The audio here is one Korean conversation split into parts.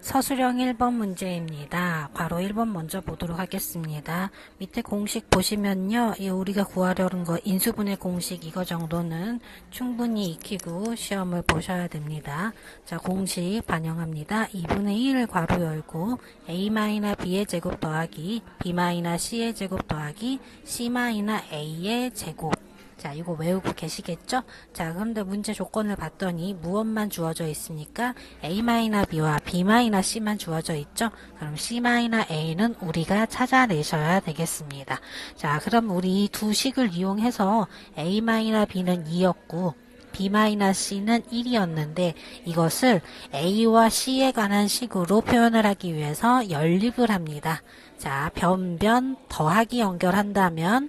서술형 1번 문제입니다. 괄호 1번 먼저 보도록 하겠습니다. 밑에 공식 보시면요. 우리가 구하려는 거 인수분해 공식 이거 정도는 충분히 익히고 시험을 보셔야 됩니다. 자, 공식 반영합니다. 2분의 1 괄호 열고 a-b의 제곱 더하기 b-c의 제곱 더하기 c-a의 제곱. 자, 이거 외우고 계시겠죠? 자, 그런데 문제 조건을 봤더니 무엇만 주어져 있습니까? a-b와 b-c만 주어져 있죠? 그럼 c-a는 우리가 찾아내셔야 되겠습니다. 자, 그럼 우리 두 식을 이용해서 a-b는 2였고 b-c는 1이었는데 이것을 a와 c에 관한 식으로 표현을 하기 위해서 연립을 합니다. 자, 변변 더하기 연결한다면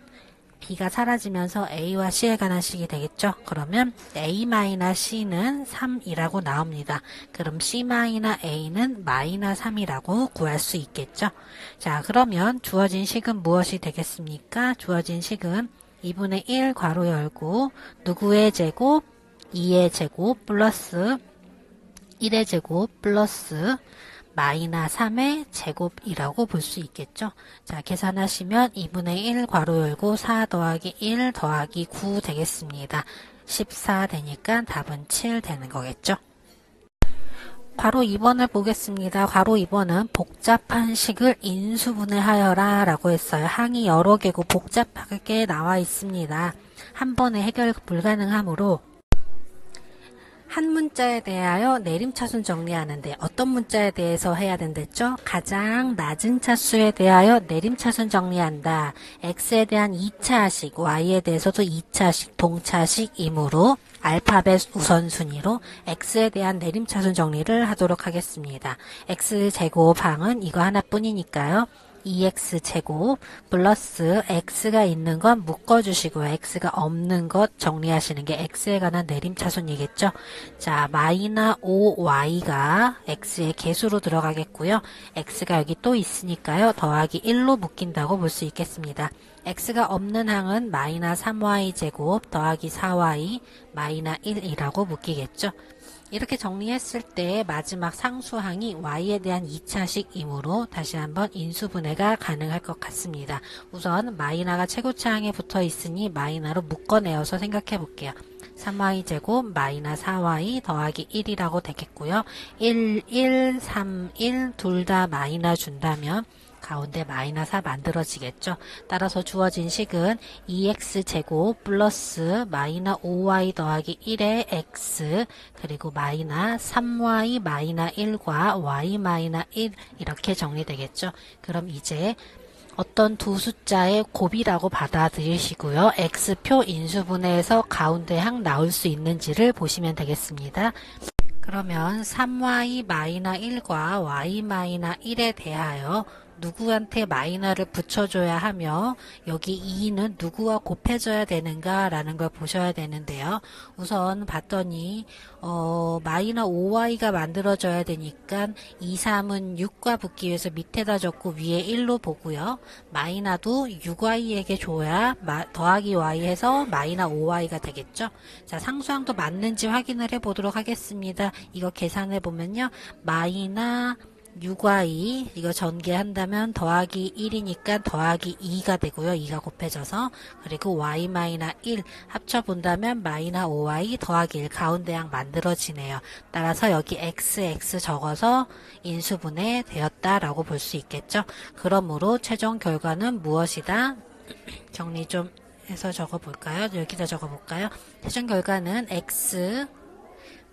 b가 사라지면서 a와 c에 관한 식이 되겠죠. 그러면 a-c는 3이라고 나옵니다. 그럼 c-a는 -3이라고 구할 수 있겠죠. 자, 그러면 주어진 식은 무엇이 되겠습니까? 주어진 식은 2분의 1 괄호 열고 누구의 제곱? 2의 제곱 플러스 1의 제곱 플러스 -3의 제곱이라고 볼 수 있겠죠. 자, 계산하시면 2분의 1 괄호 열고 4 더하기 1 더하기 9 되겠습니다. 14 되니까 답은 7 되는 거겠죠. 괄호 2번을 보겠습니다. 괄호 2번은 복잡한 식을 인수분해하여라 라고 했어요. 항이 여러 개고 복잡하게 나와 있습니다. 한 번에 해결 불가능하므로 한 문자에 대하여 내림차순 정리하는데 어떤 문자에 대해서 해야 된댔죠? 가장 낮은 차수에 대하여 내림차순 정리한다. x에 대한 2차식, y에 대해서도 2차식, 동차식이므로 알파벳 우선순위로 x에 대한 내림차순 정리를 하도록 하겠습니다. x제곱항은 이거 하나뿐이니까요. 2x제곱 플러스 x가 있는 건 묶어주시고요. x가 없는 것 정리하시는 게 x에 관한 내림차순이겠죠. 자, -5y가 x의 개수로 들어가겠고요. x가 여기 또 있으니까요. 더하기 1로 묶인다고 볼 수 있겠습니다. x가 없는 항은 -3y제곱 더하기 4y -1이라고 묶이겠죠. 이렇게 정리했을 때 마지막 상수항이 y에 대한 2차식이므로 다시 한번 인수분해가 가능할 것 같습니다. 우선 마이너가 최고차항에 붙어 있으니 마이너로 묶어내어서 생각해 볼게요. 3y제곱 -4y 더하기 1이라고 되겠고요. 1, 1, 3, 1 둘 다 마이너 준다면 가운데 -4 만들어지겠죠. 따라서 주어진 식은 2x제곱 플러스 -5y 더하기 1의 x 그리고 -3y -1과 y -1 이렇게 정리되겠죠. 그럼 이제 어떤 두 숫자의 곱이라고 받아들이시고요. x표 인수분해에서 가운데 항 나올 수 있는지를 보시면 되겠습니다. 그러면 3y -1과 y -1에 대하여 누구한테 마이너를 붙여줘야 하며 여기 2는 누구와 곱해져야 되는가 라는 걸 보셔야 되는데요. 우선 봤더니 -5y가 만들어져야 되니까 2, 3은 6과 붙기 위해서 밑에다 적고 위에 1로 보고요. 마이너도 6y에게 줘야 더하기 y 해서 -5y가 되겠죠. 자, 상수항도 맞는지 확인을 해보도록 하겠습니다. 이거 계산해 보면요. 마이너 6y 이거 전개한다면 더하기 1이니까 더하기 2가 되고요. 2가 곱해져서 그리고 y-1 합쳐본다면 -5y 더하기 1 가운데 항 만들어지네요. 따라서 여기 x 적어서 인수분해 되었다라고 볼 수 있겠죠. 그러므로 최종 결과는 무엇이다? 정리 좀 해서 적어볼까요? 여기다 적어볼까요? 최종 결과는 x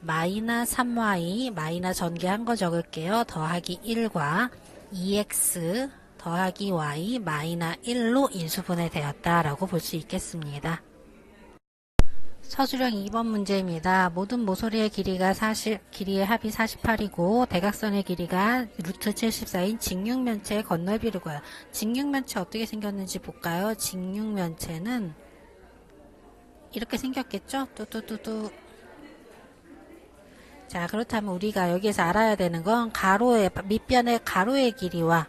-3y 마이너 전개한 거 적을게요. 더하기 1과 2x 더하기 y -1로 인수분해 되었다라고 볼 수 있겠습니다. 서술형 2번 문제입니다. 모든 모서리의 길이가 길이의 합이 48이고 대각선의 길이가 루트 74인 직육면체의 건널비를 구해요. 직육면체 어떻게 생겼는지 볼까요? 직육면체는 이렇게 생겼겠죠? 뚜뚜뚜뚜. 자, 그렇다면 우리가 여기에서 알아야 되는 건 밑변의 가로의 길이와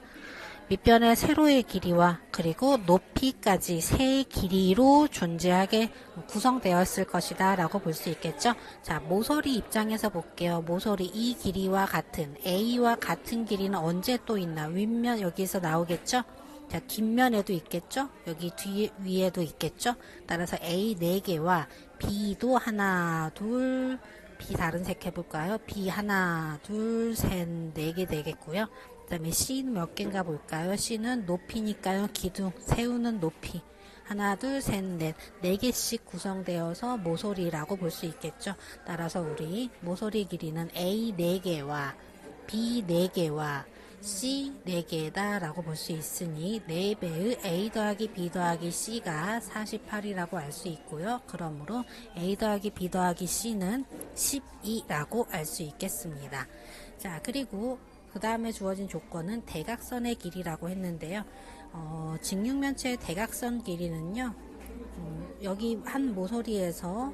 밑변의 세로의 길이와 그리고 높이까지 세 길이로 존재하게 구성되었을 것이다 라고 볼 수 있겠죠. 자, 모서리 입장에서 볼게요. 모서리 이 길이와 같은 A와 같은 길이는 언제 또 있나? 윗면 여기서 나오겠죠. 자, 뒷면에도 있겠죠. 여기 위에도 있겠죠. 따라서 A 4개와 B도 하나 둘 B 다른 색 해볼까요? B 하나 둘 셋 4개 되겠고요. 그 다음에 C는 몇 개인가 볼까요? C는 높이니까요. 기둥 세우는 높이 하나 둘 셋 넷 4개씩 구성되어서 모서리라고 볼 수 있겠죠. 따라서 우리 모서리 길이는 A 4개와 B 4개와 C 4개다 라고 볼 수 있으니 4배의 A 더하기 B 더하기 C가 48이라고 알 수 있고요. 그러므로 A 더하기 B 더하기 C는 12라고 알 수 있겠습니다. 자, 그리고 그 다음에 주어진 조건은 대각선의 길이라고 했는데요. 직육면체의 대각선 길이는요. 여기 한 모서리에서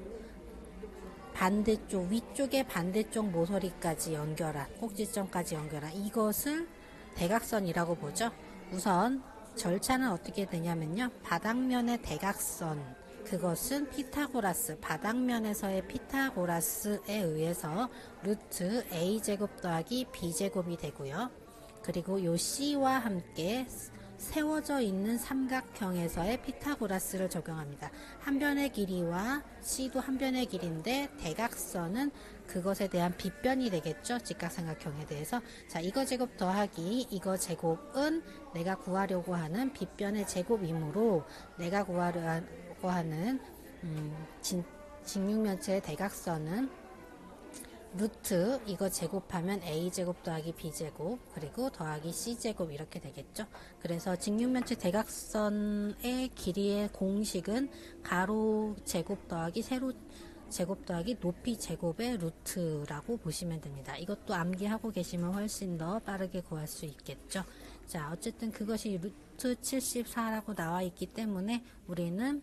반대쪽 위쪽의 반대쪽 모서리까지 연결한 꼭지점까지 연결한 이것을 대각선이라고 보죠. 우선 절차는 어떻게 되냐면요. 바닥면의 대각선 그것은 피타고라스 바닥면에서의 피타고라스에 의해서 루트 a제곱 더하기 b제곱이 되고요. 그리고 요 C와 함께 세워져 있는 삼각형에서의 피타고라스를 적용합니다. 한 변의 길이와 C도 한 변의 길이인데 대각선은 그것에 대한 빗변이 되겠죠. 직각삼각형에 대해서. 자, 이거 제곱 더하기 이거 제곱은 내가 구하려고 하는 빗변의 제곱이므로 내가 구하려고 하는 직육면체의 대각선은 루트 이거 제곱하면 a제곱 더하기 b제곱 그리고 더하기 c제곱 이렇게 되겠죠. 그래서 직육면체 대각선의 길이의 공식은 가로 제곱 더하기 세로 제곱 더하기 높이 제곱의 루트라고 보시면 됩니다. 이것도 암기하고 계시면 훨씬 더 빠르게 구할 수 있겠죠. 자, 어쨌든 그것이 루트 74라고 나와 있기 때문에 우리는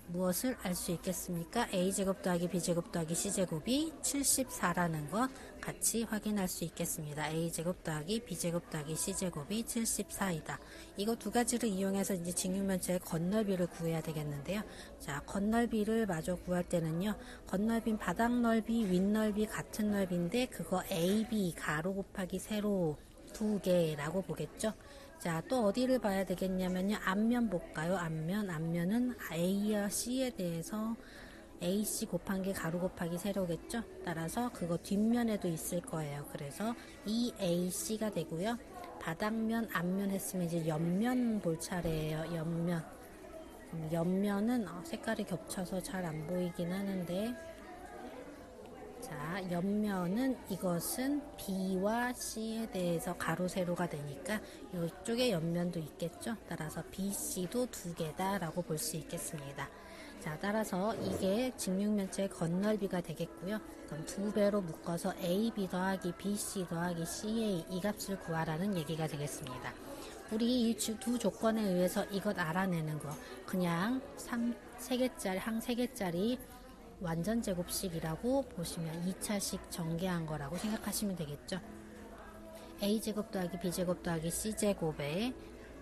무엇을 알 수 있겠습니까? a제곱 더하기 b제곱 더하기 c제곱이 74라는 것 같이 확인할 수 있겠습니다. a제곱 더하기 b제곱 더하기 c제곱이 74이다. 이거 두 가지를 이용해서 이제 직육면체의 건널비를 구해야 되겠는데요. 자, 건널비를 마저 구할 때는요. 건널비는 바닥 넓이, 윗넓이 같은 넓이인데 그거 AB 가로 곱하기 세로 2개라고 보겠죠. 자, 또 어디를 봐야 되겠냐면요. 앞면 볼까요? 앞면은 A와 C에 대해서 AC 곱한 게 가로 곱하기 세로겠죠? 따라서 그거 뒷면에도 있을 거예요. 그래서 EAC가 되고요. 바닥면, 앞면 했으면 이제 옆면 볼 차례예요. 옆면. 옆면은 색깔이 겹쳐서 잘 안 보이긴 하는데 자, 옆면은 이것은 B와 C에 대해서 가로 세로가 되니까 이쪽에 옆면도 있겠죠. 따라서 BC도 2개다 라고 볼 수 있겠습니다. 자, 따라서 이게 직육면체의 건널비가 되겠고요. 그럼 2배로 묶어서 AB 더하기 BC 더하기 CA 이 값을 구하라는 얘기가 되겠습니다. 우리 이 두 조건에 의해서 이것 알아내는 거 그냥 항 3개짜리 완전 제곱식이라고 보시면 2차식 전개한 거라고 생각하시면 되겠죠. a제곱 더하기 b제곱 더하기 c제곱에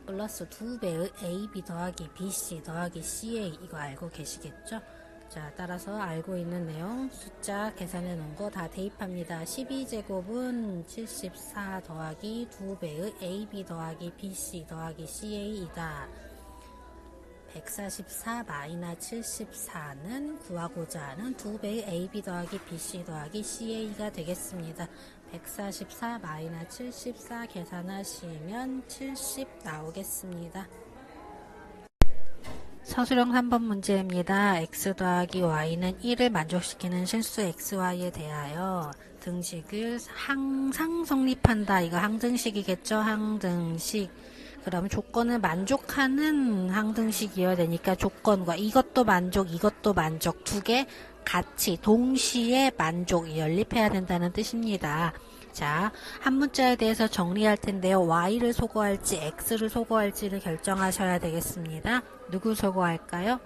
플러스 2배의 ab 더하기 bc 더하기 ca 이거 알고 계시겠죠? 자, 따라서 알고 있는 내용 숫자 계산해 놓은 거 다 대입합니다. 12제곱은 74 더하기 2배의 ab 더하기 bc 더하기 ca이다. 144 마이너스 74는 구하고자 하는 2배의 AB 더하기 BC 더하기 CA가 되겠습니다. 144 마이너스 74 계산하시면 70 나오겠습니다. 서술형 3번 문제입니다. x 더하기 y는 1을 만족시키는 실수 xy에 대하여 등식을 항상 성립한다. 이거 항등식이겠죠? 항등식. 그러면 조건을 만족하는 항등식이어야 되니까 조건과 이것도 만족 두 개 같이 동시에 만족 연립해야 된다는 뜻입니다. 자, 한 문자에 대해서 정리할 텐데요. y를 소거할지 x를 소거할지를 결정하셔야 되겠습니다. 누구 소거할까요?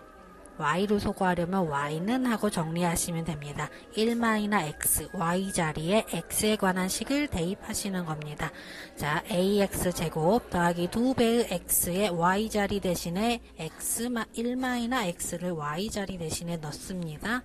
y로 소거하려면 y는 하고 정리하시면 됩니다. 1-x, y 자리에 x에 관한 식을 대입하시는 겁니다. 자, ax제곱 더하기 2배의 x의 y 자리 대신에 1-x를 y 자리 대신에 넣습니다.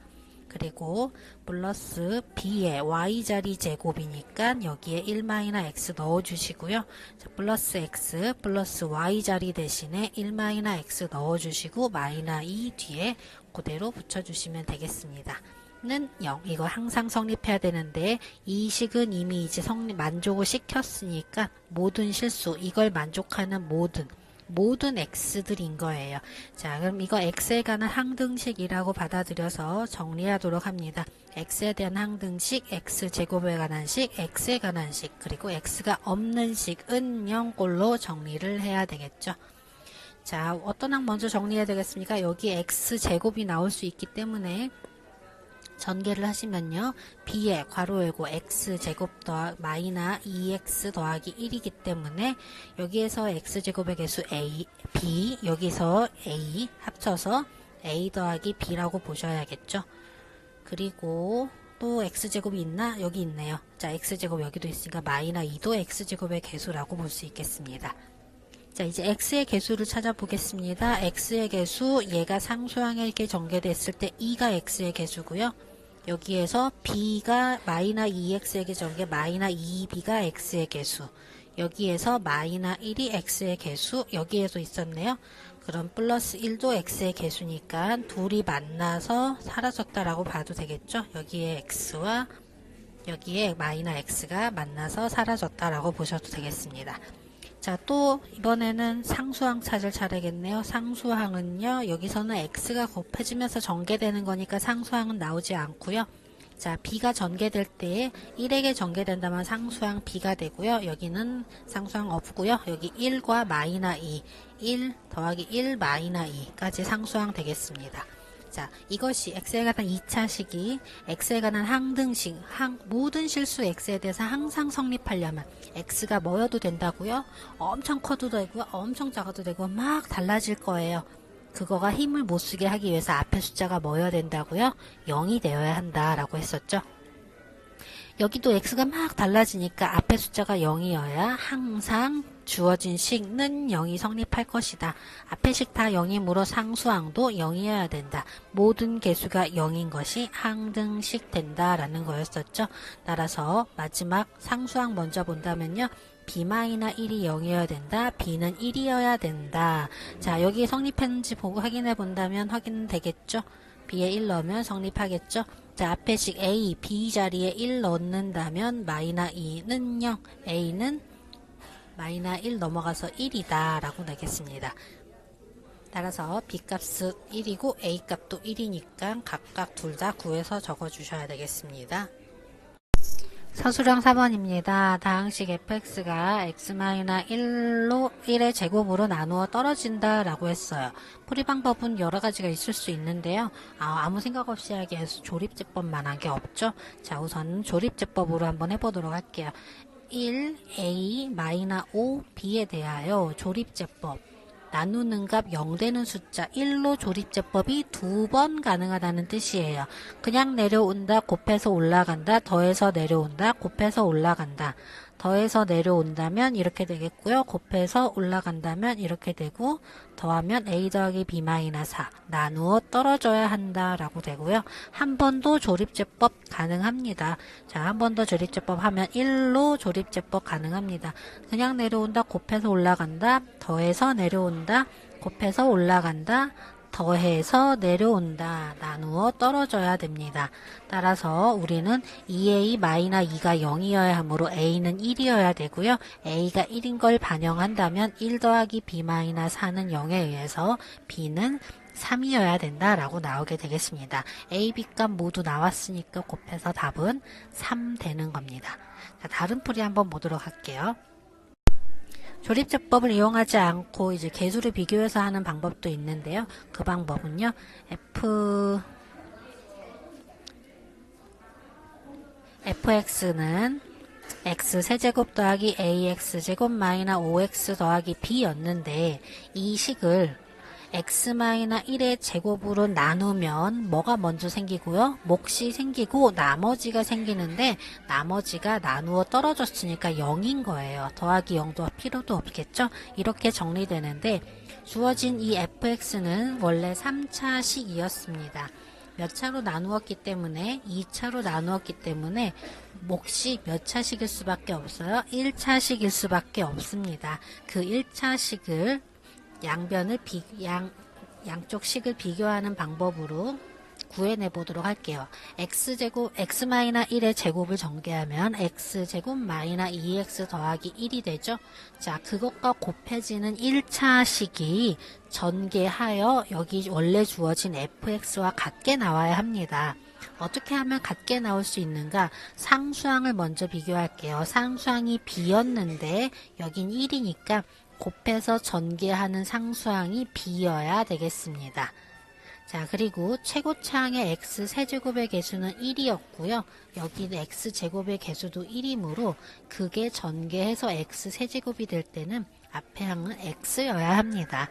그리고 플러스 b의 y자리 제곱이니까 여기에 1-x 넣어주시고요. 자, 플러스 x 플러스 y자리 대신에 1-x 넣어주시고 마이너 2 뒤에 그대로 붙여주시면 되겠습니다. 는 0. 이거 항상 성립해야 되는데 이 식은 이미 이제 만족을 시켰으니까 모든 실수, 이걸 만족하는 모든 x들인 거예요. 자, 그럼 이거 x에 관한 항등식이라고 받아들여서 정리하도록 합니다. x에 대한 항등식, x제곱에 관한 식, x에 관한 식, 그리고 x가 없는 식은 0꼴로 정리를 해야 되겠죠. 자, 어떤 항 먼저 정리해야 되겠습니까? 여기 x제곱이 나올 수 있기 때문에 전개를 하시면요. b에 괄호 열고 x제곱 더하기 마이너 2x 더하기 1이기 때문에 여기에서 x제곱의 개수 a, b, 여기서 a 합쳐서 a 더하기 b라고 보셔야겠죠. 그리고 또 x제곱이 있나? 여기 있네요. 자, x제곱 여기도 있으니까 마이너 2도 x제곱의 개수라고 볼 수 있겠습니다. 자, 이제 x의 개수를 찾아보겠습니다. x의 개수, 얘가 상수항에게 전개됐을 때 2가 x의 개수고요. 여기에서 b가 마이너 2x에게 전개 마이너 2b가 x의 개수. 여기에서 마이너 1이 x의 개수. 여기에도 있었네요. 그럼 플러스 1도 x의 개수니까 둘이 만나서 사라졌다라고 봐도 되겠죠. 여기에 x와 여기에 마이너 x가 만나서 사라졌다라고 보셔도 되겠습니다. 자, 또 이번에는 상수항 찾을 차례겠네요. 상수항은요, 여기서는 x가 곱해지면서 전개되는 거니까 상수항은 나오지 않고요. 자, b가 전개될 때 1에게 전개된다면 상수항 b가 되고요. 여기는 상수항 없고요. 여기 1과 마이너 2, 1 더하기 1 마이너 2까지 상수항 되겠습니다. 자, 이것이 x에 관한 2차식이 x에 관한 항등식, 모든 실수 x에 대해서 항상 성립하려면 x가 뭐여도 된다고요? 엄청 커도 되고요. 엄청 작아도 되고 막 달라질 거예요. 그거가 힘을 못 쓰게 하기 위해서 앞에 숫자가 뭐여야 된다고요? 0이 되어야 한다라고 했었죠. 여기도 x가 막 달라지니까 앞에 숫자가 0이어야 항상 주어진 식는 0이 성립할 것이다. 앞에 식 다 0이므로 상수항도 0이어야 된다. 모든 개수가 0인 것이 항등식 된다라는 거였었죠. 따라서 마지막 상수항 먼저 본다면요. b-1이 0이어야 된다. b는 1이어야 된다. 자, 여기 성립했는지 보고 확인해 본다면 확인되겠죠. b에 1 넣으면 성립하겠죠. 자, 앞에 식 a, b 자리에 1 넣는다면 마이너 2는 0, a는 마이너 1 넘어가서 1이다 라고 내겠습니다. 따라서 b값은 1이고 a값도 1이니까 각각 둘 다 구해서 적어주셔야 되겠습니다. 서술형 4번입니다. 다항식 fx가 x-1로 1의 제곱으로 나누어 떨어진다 라고 했어요. 풀이 방법은 여러 가지가 있을 수 있는데요. 아무 생각 없이 하기 위해서 조립제법만 한 게 없죠. 자, 우선 조립제법으로 한번 해보도록 할게요. 1a-5 b에 대하여 조립제법. 나누는 값 0 되는 숫자 1로 조립제법이 2번 가능하다는 뜻이에요. 그냥 내려온다, 곱해서 올라간다, 더해서 내려온다, 곱해서 올라간다. 더해서 내려온다면 이렇게 되겠고요. 곱해서 올라간다면 이렇게 되고, 더하면 a 더하기 b-4 나누어 떨어져야 한다라고 되고요. 한 번 더 조립제법 가능합니다. 자, 한 번 더 조립제법 하면 1로 조립제법 가능합니다. 그냥 내려온다, 곱해서 올라간다, 더해서 내려온다, 곱해서 올라간다, 더해서 내려온다. 나누어 떨어져야 됩니다. 따라서 우리는 2a-2가 0이어야 하므로 a는 1이어야 되고요. a가 1인 걸 반영한다면 1 더하기 b-4는 0에 의해서 b는 3이어야 된다라고 나오게 되겠습니다. a, b 값 모두 나왔으니까 곱해서 답은 3 되는 겁니다. 자, 다른 풀이 한번 보도록 할게요. 조립제법을 이용하지 않고 이제 개수를 비교해서 하는 방법도 있는데요. 그 방법은요. fx는 x 세제곱 더하기 ax 제곱 마이너 5x 더하기 b였는데 이 식을 x-1의 제곱으로 나누면 뭐가 먼저 생기고요? 몫이 생기고 나머지가 생기는데 나머지가 나누어 떨어졌으니까 0인 거예요. 더하기 0도 필요도 없겠죠? 이렇게 정리되는데 주어진 이 fx는 원래 3차식이었습니다. 몇 차로 나누었기 때문에 2차로 나누었기 때문에 몫이 몇 차식일 수밖에 없어요. 1차식일 수밖에 없습니다. 그 1차식을 양쪽 식을 비교하는 방법으로 구해내 보도록 할게요. x제곱 x-1의 제곱을 전개하면 x제곱 마이너 2x 더하기 1이 되죠. 자, 그것과 곱해지는 1차식이 전개하여 여기 원래 주어진 fx와 같게 나와야 합니다. 어떻게 하면 같게 나올 수 있는가? 상수항을 먼저 비교할게요. 상수항이 b였는데 여긴 1이니까 곱해서 전개하는 상수항이 b여야 되겠습니다. 자, 그리고 최고차항의 x세제곱의 개수는 1이었고요. 여기는 x제곱의 개수도 1이므로 그게 전개해서 x세제곱이 될 때는 앞에 항은 x여야 합니다.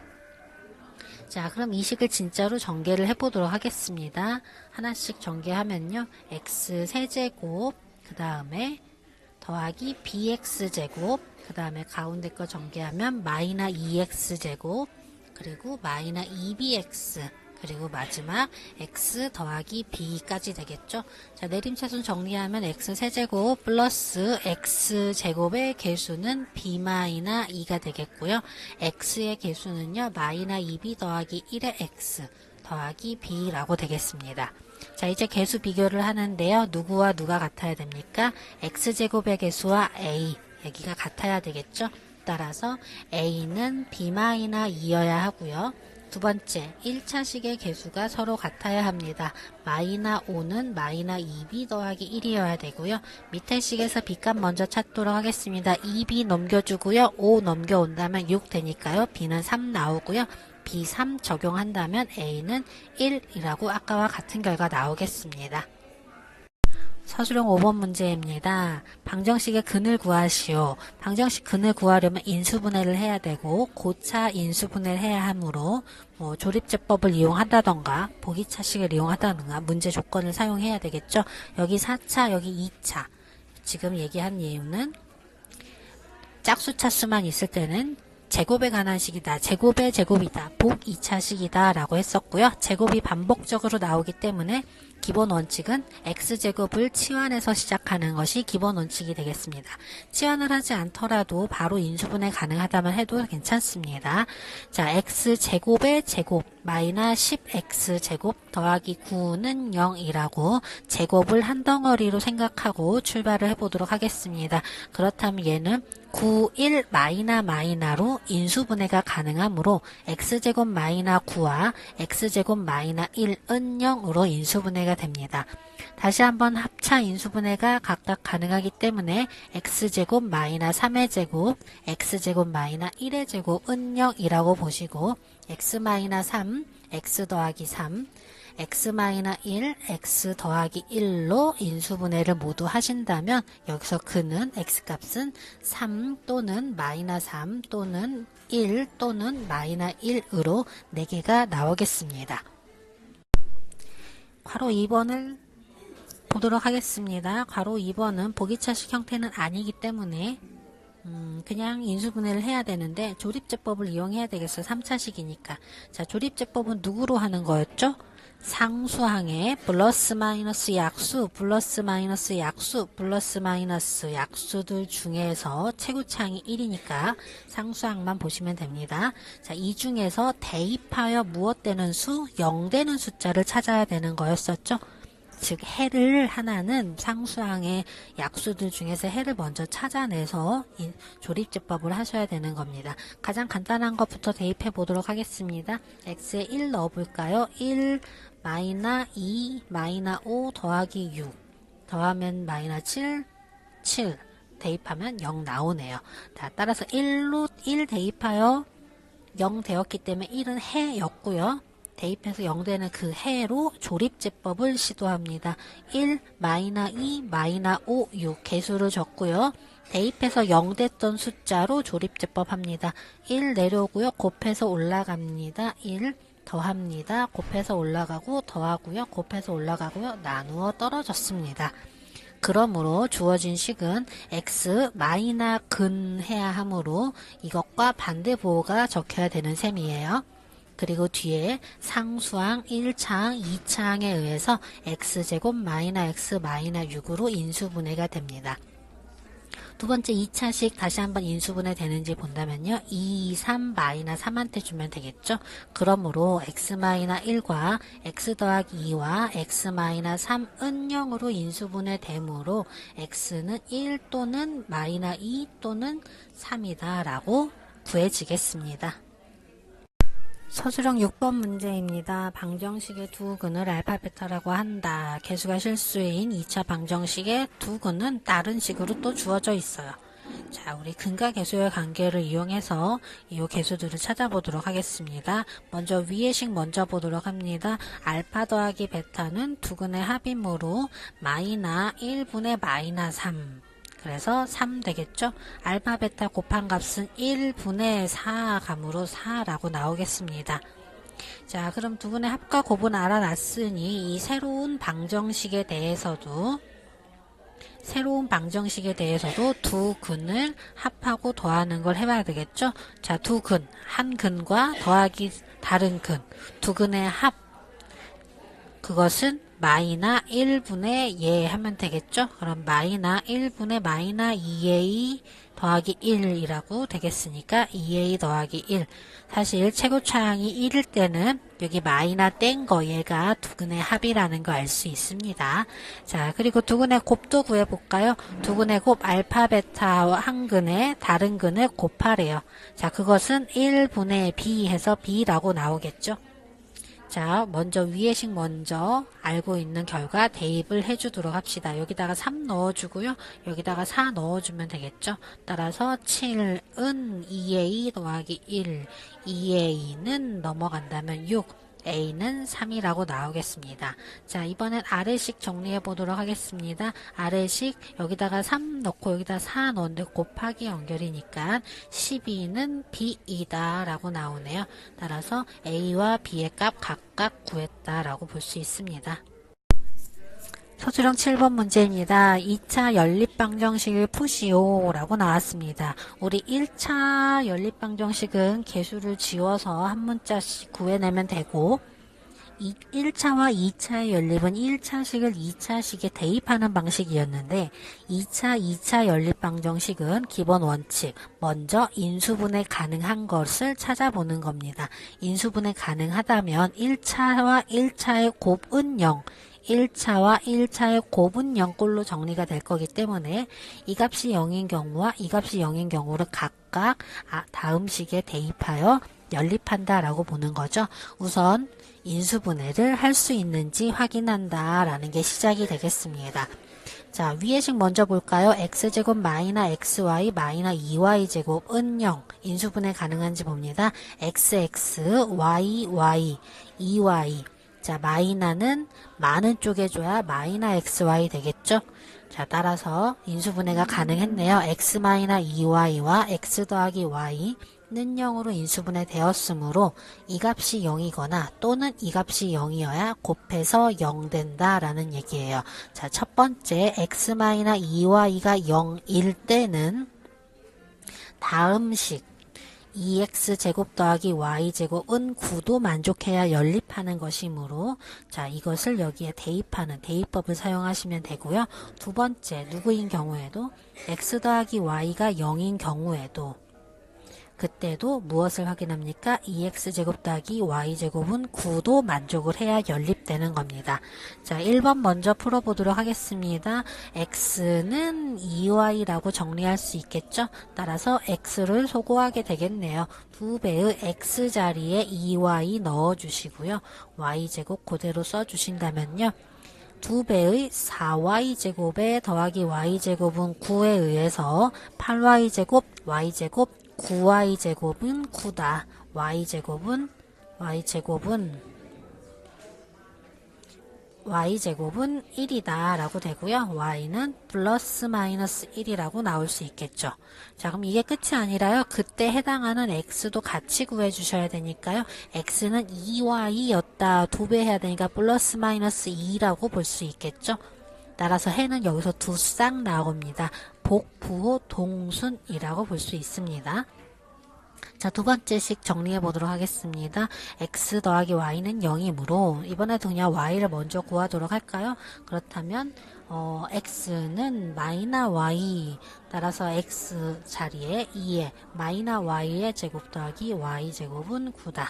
자, 그럼 이 식을 진짜로 전개를 해보도록 하겠습니다. 하나씩 전개하면요. x세제곱, 그 다음에 더하기 bx제곱, 그 다음에 가운데 거 전개하면 마이너 2x제곱, 그리고 마이너 2bx, 그리고 마지막 x 더하기 b까지 되겠죠. 자, 내림차순 정리하면 x세제곱 플러스 x제곱의 개수는 b-2가 되겠고요. x의 개수는요. 마이너 2b 더하기 1의 x 더하기 b라고 되겠습니다. 자, 이제 개수 비교를 하는데요. 누구와 누가 같아야 됩니까? x제곱의 개수와 a, 여기가 같아야 되겠죠. 따라서 a는 b-2여야 하고요. 두 번째, 1차식의 개수가 서로 같아야 합니다. 마이너 5는 마이너 2b 더하기 1이어야 되고요. 밑에 식에서 b값 먼저 찾도록 하겠습니다. 2b 넘겨주고요. 5 넘겨온다면 6 되니까요. b는 3 나오고요. b 3 적용한다면 a는 1이라고 아까와 같은 결과 나오겠습니다. 서술형 5번 문제입니다. 방정식의 근을 구하시오. 방정식 근을 구하려면 인수분해를 해야 되고 고차 인수분해를 해야 하므로 조립제법을 이용한다던가 보기차식을 이용한다던가 문제 조건을 사용해야 되겠죠. 여기 4차, 여기 2차. 지금 얘기한 이유는 짝수차수만 있을 때는 제곱에 관한 식이다. 제곱의 제곱이다. 복 2차식이다. 라고 했었고요. 제곱이 반복적으로 나오기 때문에 기본 원칙은 x제곱을 치환해서 시작하는 것이 기본 원칙이 되겠습니다. 치환을 하지 않더라도 바로 인수분해 가능하다면 해도 괜찮습니다. 자, x제곱의 제곱 마이너 10x제곱 더하기 9는 0이라고 제곱을 한 덩어리로 생각하고 출발을 해보도록 하겠습니다. 그렇다면 얘는 9, 1 마이너로 인수분해가 가능하므로 x제곱 마이너 9와 x제곱 마이너 1은 0으로 인수분해가 됩니다. 다시 한번 합차 인수분해가 각각 가능하기 때문에 x제곱 마이너 3의 제곱, x제곱 마이너 1의 제곱은 0이라고 보시고 x 마이너 3, x 더하기 3, x-1, x 더하기 1로 인수분해를 모두 하신다면 여기서 그는 x값은 3 또는 마이너 3 또는 1 또는 마이너 1으로 4개가 나오겠습니다. 괄호 2번을 보도록 하겠습니다. 괄호 2번은 보기차식 형태는 아니기 때문에 그냥 인수분해를 해야 되는데 조립제법을 이용해야 되겠어요. 3차식이니까. 자, 조립제법은 누구로 하는 거였죠? 상수항의 플러스 마이너스 약수, 플러스 마이너스 약수, 플러스 마이너스 약수들 중에서 최고차항이 1이니까 상수항만 보시면 됩니다. 자, 이 중에서 대입하여 무엇 되는 수? 0 되는 숫자를 찾아야 되는 거였었죠. 즉 해를 하나는 상수항의 약수들 중에서 해를 먼저 찾아내서 조립제법을 하셔야 되는 겁니다. 가장 간단한 것부터 대입해 보도록 하겠습니다. x에 1 넣어볼까요? 1 마이너 2 마이너 5 더하기 6 더하면 마이너 7 대입하면 0 나오네요. 자, 따라서 1로 1 대입하여 0 되었기 때문에 1은 해였고요. 대입해서 0되는 그 해로 조립제법을 시도합니다. 1, 마이너 2, 마이너 5, 6 개수를 적고요. 대입해서 0 됐던 숫자로 조립제법 합니다. 1 내려오고요. 곱해서 올라갑니다. 1 더합니다. 곱해서 올라가고 더하고요. 곱해서 올라가고요. 나누어 떨어졌습니다. 그러므로 주어진 식은 x 마이너 근 해야 하므로 이것과 반대보호가 적혀야 되는 셈이에요. 그리고 뒤에 상수항 1차항, 2차항에 의해서 x제곱 마이너 x 마이너 6으로 인수분해가 됩니다. 두 번째 2차식 다시 한번 인수분해 되는지 본다면요. 2, 3, 마이너 3한테 주면 되겠죠. 그러므로 x 마이너 1과 x 더하기 2와 x 마이너 3은 0으로 인수분해 되므로 x는 1 또는 마이너 2 또는 3이다 라고 구해지겠습니다. 서술형 6번 문제입니다. 방정식의 두 근을 알파 베타라고 한다. 개수가 실수인 2차 방정식의 두 근은 다른 식으로 또 주어져 있어요. 자, 우리 근과 개수의 관계를 이용해서 이 개수들을 찾아보도록 하겠습니다. 먼저 위의 식 먼저 보도록 합니다. 알파 더하기 베타는 두 근의 합이므로 마이너 1분의 마이너 3. 그래서 3 되겠죠? 알파 베타 곱한 값은 1분의 4감으로 4라고 나오겠습니다. 자, 그럼 두 근의 합과 곱은 알아놨으니 이 새로운 방정식에 대해서도 두 근을 합하고 더하는 걸 해봐야 되겠죠? 자, 두 근, 한 근과 더하기 다른 근, 두 근의 합, 그것은 마이너 1분의 예 하면 되겠죠? 그럼 마이너 1분의 마이너 2a 더하기 1이라고 되겠으니까 2a 더하기 1. 사실 최고차항이 1일 때는 여기 마이너 뗀 거 얘가 두 근의 합이라는 거 알 수 있습니다. 자, 그리고 두 근의 곱도 구해볼까요? 두 근의 곱 알파 베타 한 근의 다른 근을 곱하래요. 자, 그것은 1분의 b 해서 b라고 나오겠죠? 자, 먼저 위의 식 먼저 알고 있는 결과 대입을 해주도록 합시다. 여기다가 3 넣어주고요. 여기다가 4 넣어주면 되겠죠. 따라서 7은 2a 더하기 1, 2a는 넘어간다면 6, a는 3이라고 나오겠습니다. 자, 이번엔 아래식 정리해 보도록 하겠습니다. 아래식 여기다가 3 넣고 여기다 4 넣는데 곱하기 연결이니까 12는 b이다 라고 나오네요. 따라서 a와 b의 값 각각 구했다 라고 볼 수 있습니다. 서술형 7번 문제입니다. 2차 연립방정식을 푸시오 라고 나왔습니다. 우리 1차 연립방정식은 개수를 지워서 한 문자씩 구해내면 되고 1차와 2차의 연립은 1차식을 2차식에 대입하는 방식이었는데 2차 연립방정식은 기본 원칙, 먼저 인수분해 가능한 것을 찾아보는 겁니다. 인수분해 가능하다면 1차와 1차의 곱은 0, 1차와 1차의 곱은 0꼴로 정리가 될 거기 때문에 이 값이 0인 경우와 이 값이 0인 경우를 각각 다음 식에 대입하여 연립한다 라고 보는 거죠. 우선 인수분해를 할 수 있는지 확인한다 라는 게 시작이 되겠습니다. 자, 위의 식 먼저 볼까요? x제곱 마이너 xy 마이너 2y제곱은 0. 인수분해 가능한지 봅니다. xx, yy, 2y. 자, 마이너는 많은 쪽에 줘야 마이너 xy 되겠죠? 자, 따라서 인수분해가 가능했네요. x 마이너 2y와 x 더하기 y는 0으로 인수분해 되었으므로 이 값이 0이거나 또는 이 값이 0이어야 곱해서 0 된다라는 얘기예요. 자, 첫 번째 x 마이너 2y가 0일 때는 다음 식 2x제곱 더하기 y제곱은 9도 만족해야 연립하는 것이므로 자, 이것을 여기에 대입하는 대입법을 사용하시면 되고요. 두 번째 누구인 경우에도 x 더하기 y가 0인 경우에도 그때도 무엇을 확인합니까? 2x제곱 더하기 y제곱은 9도 만족을 해야 연립되는 겁니다. 자, 1번 먼저 풀어보도록 하겠습니다. x는 2y라고 정리할 수 있겠죠? 따라서 x를 소거하게 되겠네요. 2배의 x 자리에 2y 넣어주시고요. y제곱 그대로 써주신다면요. 2배의 4y제곱에 더하기 y제곱은 9에 의해서 8y제곱, y제곱, 9y제곱은 9다. y제곱은 y제곱은 1이다 라고 되고요. y는 플러스 마이너스 1이라고 나올 수 있겠죠. 자, 그럼 이게 끝이 아니라요. 그때 해당하는 x도 같이 구해 주셔야 되니까요. x는 2y였다. 2배 해야 되니까 플러스 마이너스 2라고 볼 수 있겠죠. 따라서 해는 여기서 두 쌍 나옵니다. 복부호 동순이라고 볼 수 있습니다. 자, 두 번째식 정리해 보도록 하겠습니다. x 더하기 y는 0이므로 이번에도 그냥 y를 먼저 구하도록 할까요? 그렇다면 x는 마이너 y, 따라서 x 자리에 2에 마이너 y의 제곱 더하기 y제곱은 9다.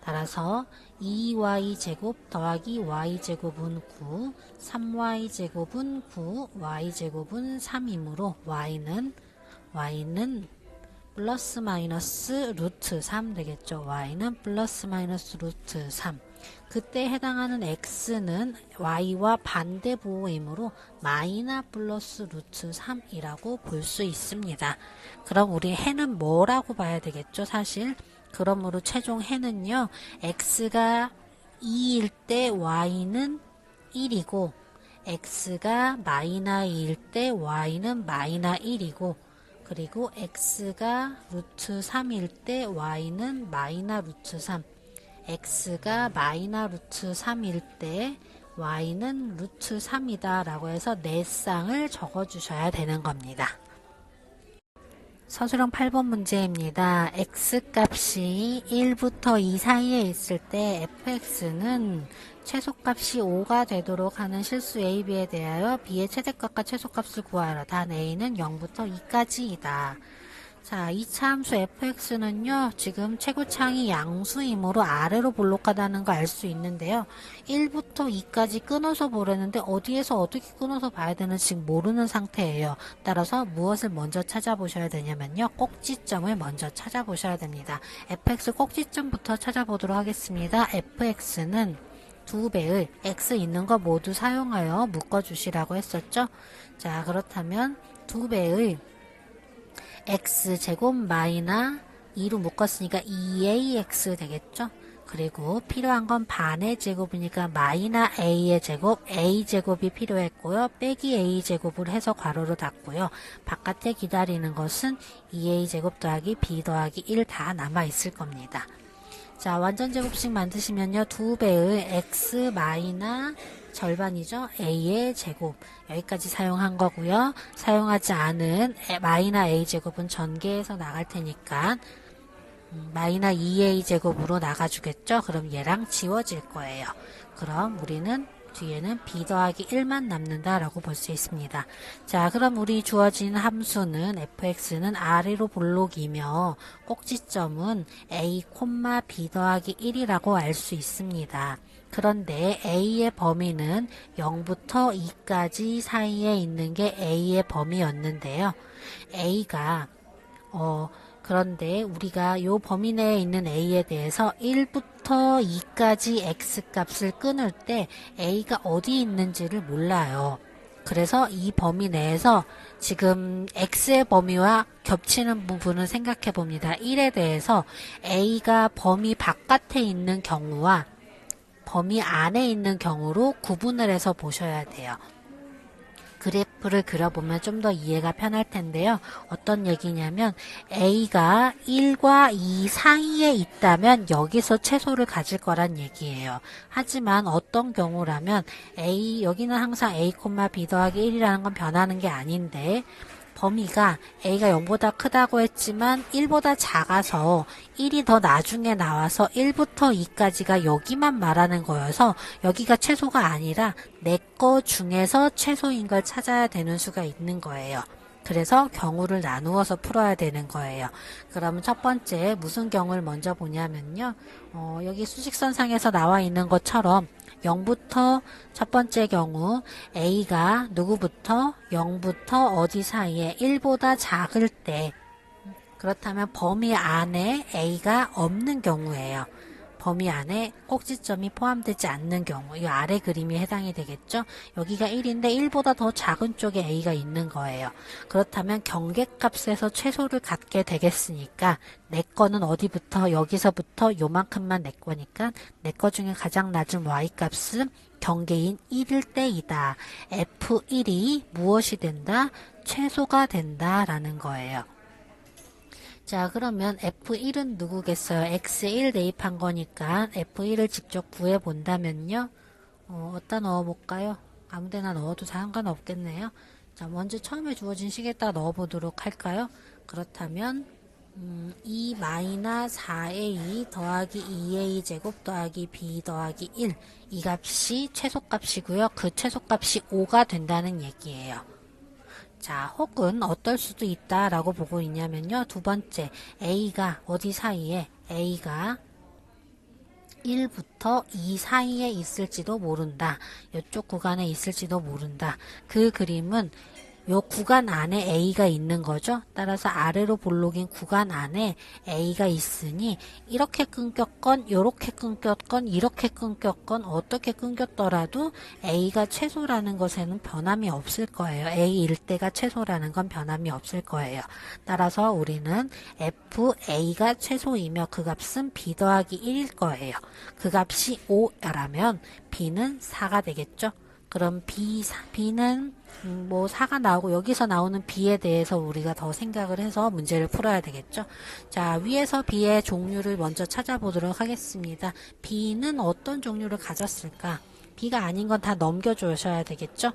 따라서 2y제곱 더하기 y제곱은 9, 3y제곱은 9, y제곱은 3이므로 y는 플러스 마이너스 루트 3 되겠죠. y는 플러스 마이너스 루트 3. 그때 해당하는 x는 y와 반대 부호이므로 마이너 플러스 루트 3이라고 볼 수 있습니다. 그럼 우리 해는 뭐라고 봐야 되겠죠? 사실 그러므로 최종 해는요. x가 2일 때 y는 1이고 x가 마이너 2일 때 y는 마이너 1이고 그리고 x가 루트 3일 때 y는 마이너 루트 3, x가 마이너 루트 3일 때 y는 루트 3이다 라고 해서 네 쌍을 적어주셔야 되는 겁니다. 서술형 8번 문제입니다. x값이 1부터 2 사이에 있을 때 fx는 최소값이 5가 되도록 하는 실수 a, b에 대하여 b의 최대값과 최소값을 구하라. 단 a는 0부터 2까지이다. 자, 이 차함수 fx는요, 지금 최고차항이 양수이므로 아래로 볼록하다는 거 알 수 있는데요. 1부터 2까지 끊어서 보려는데 어디에서 어떻게 끊어서 봐야 되는지 지금 모르는 상태예요. 따라서 무엇을 먼저 찾아보셔야 되냐면요. 꼭지점을 먼저 찾아보셔야 됩니다. fx 꼭지점부터 찾아보도록 하겠습니다. fx는 2배의 x 있는 거 모두 사용하여 묶어주시라고 했었죠. 자, 그렇다면 2배의 x제곱 마이너 2로 묶었으니까 2ax 되겠죠. 그리고 필요한 건 반의 제곱이니까 마이너 a의 제곱, a제곱이 필요했고요. 빼기 a제곱을 해서 괄호로 닫고요. 바깥에 기다리는 것은 2a제곱 더하기 b 더하기 1 다 남아있을 겁니다. 자, 완전제곱식 만드시면요. 2배의 x 마이너 절반이죠. a의 제곱 여기까지 사용한 거고요. 사용하지 않은 마이너 a제곱은 전개해서 나갈 테니까 마이너 2a 제곱으로 나가주겠죠. 그럼 얘랑 지워질 거예요. 그럼 우리는 뒤에는 b 더하기 1만 남는다라고 볼 수 있습니다. 자, 그럼 우리 주어진 함수는 fx는 아래로 볼록이며 꼭지점은 a, b 더하기 1이라고 알 수 있습니다. 그런데 a의 범위는 0부터 2까지 사이에 있는 게 a의 범위였는데요. a가 그런데 우리가 요 범위 내에 있는 a에 대해서 1부터 2까지 x값을 끊을 때 a가 어디 있는지를 몰라요. 그래서 이 범위 내에서 지금 x의 범위와 겹치는 부분을 생각해 봅니다. 1에 대해서 a가 범위 바깥에 있는 경우와 범위 안에 있는 경우로 구분을 해서 보셔야 돼요. 그래프를 그려보면 좀 더 이해가 편할 텐데요. 어떤 얘기냐면 a가 1과 2 사이에 있다면 여기서 최소를 가질 거란 얘기예요. 하지만 어떤 경우라면 여기는 항상 a, b 더하기 1이라는 건 변하는 게 아닌데 범위가 a가 0보다 크다고 했지만 1보다 작아서 1이 더 나중에 나와서 1부터 2까지가 여기만 말하는 거여서 여기가 최소가 아니라 내 거 중에서 최소인 걸 찾아야 되는 수가 있는 거예요. 그래서 경우를 나누어서 풀어야 되는 거예요. 그러면 첫 번째 무슨 경우를 먼저 보냐면요. 여기 수직선상에서 나와 있는 것처럼 0부터 첫 번째 경우 a가 누구부터 0부터 어디 사이에 1보다 작을 때 그렇다면 범위 안에 a가 없는 경우예요. 범위 안에 꼭지점이 포함되지 않는 경우 이 아래 그림이 해당이 되겠죠. 여기가 1인데 1보다 더 작은 쪽에 a가 있는 거예요. 그렇다면 경계값에서 최소를 갖게 되겠으니까 내 거는 어디부터 여기서부터 요만큼만 내 거니까 내 거 중에 가장 낮은 y값은 경계인 1일 때이다. F1이 무엇이 된다? 최소가 된다 라는 거예요. 자, 그러면 F1은 누구겠어요? X1 대입한 거니까 F1을 직접 구해 본다면요. 어디다 넣어볼까요? 아무데나 넣어도 상관없겠네요. 자, 먼저 처음에 주어진 식에다 넣어보도록 할까요? 그렇다면 2-4a 더하기 2a 제곱 더하기 b 더하기 1, 이 값이 최소값이고요. 그 최소값이 5가 된다는 얘기예요. 자, 혹은 어떨 수도 있다라고 보고 있냐면요. 두 번째, a가 어디 사이에? a가 1부터 2 사이에 있을지도 모른다. 이쪽 구간에 있을지도 모른다. 그 그림은 요 구간 안에 A가 있는 거죠. 따라서 아래로 볼록인 구간 안에 A가 있으니 이렇게 끊겼건 이렇게 끊겼건 이렇게 끊겼건 어떻게 끊겼더라도 A가 최소라는 것에는 변함이 없을 거예요. A일 때가 최소라는 건 변함이 없을 거예요. 따라서 우리는 FA가 최소이며 그 값은 B 더하기 1일 거예요. 그 값이 5라면 B는 4가 되겠죠. 그럼 B는 뭐 4가 나오고 여기서 나오는 B에 대해서 우리가 더 생각을 해서 문제를 풀어야 되겠죠. 자, 위에서 B의 종류를 먼저 찾아보도록 하겠습니다. B는 어떤 종류를 가졌을까? B가 아닌 건 다 넘겨주셔야 되겠죠.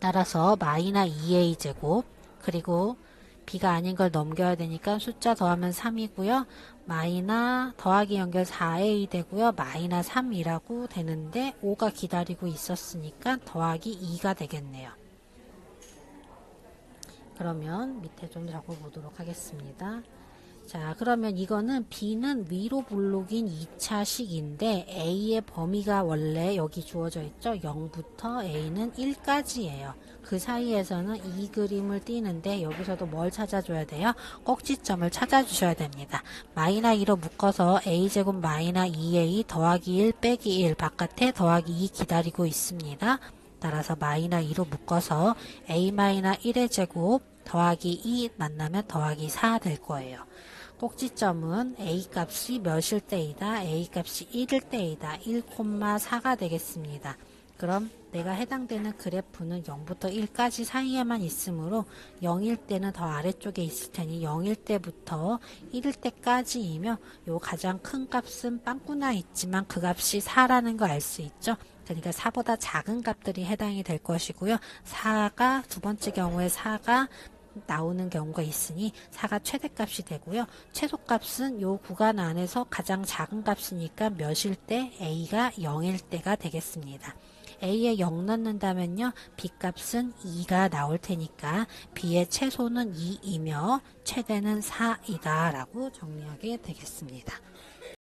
따라서 마이너 2a 제곱 그리고 B가 아닌 걸 넘겨야 되니까 숫자 더하면 3이고요. 마이너 더하기 연결 4a 되고요. 마이너 3이라고 되는데 5가 기다리고 있었으니까 더하기 2가 되겠네요. 그러면 밑에 좀 적어보도록 하겠습니다. 자, 그러면 이거는 B는 위로 볼록인 2차 식인데 A의 범위가 원래 여기 주어져 있죠. 0부터 A는 1까지예요. 그 사이에서는 이 그림을 띄는데 여기서도 뭘 찾아줘야 돼요? 꼭지점을 찾아주셔야 됩니다. 마이너 2로 묶어서 A제곱 마이너 2A 더하기 1 빼기 1 바깥에 더하기 2 기다리고 있습니다. 따라서 마이너 2로 묶어서 A 마이너 1의 제곱 더하기 2 만나면 더하기 4 될 거예요. 꼭지점은 A 값이 몇일 때이다? A 값이 1일 때이다. 1,4가 되겠습니다. 그럼 내가 해당되는 그래프는 0부터 1까지 사이에만 있으므로 0일 때는 더 아래쪽에 있을 테니 0일 때부터 1일 때까지이며 요 가장 큰 값은 빵꾸나 있지만 그 값이 4라는 거 알 수 있죠? 그러니까 4보다 작은 값들이 해당이 될 것이고요. 4가 두 번째 경우에 4가 나오는 경우가 있으니 4가 최대값이 되고요. 최소값은 요 구간 안에서 가장 작은 값이니까 몇일 때 A가 0일 때가 되겠습니다. A에 0 넣는다면요. B값은 2가 나올 테니까 B의 최소는 2이며 최대는 4이다 라고 정리하게 되겠습니다.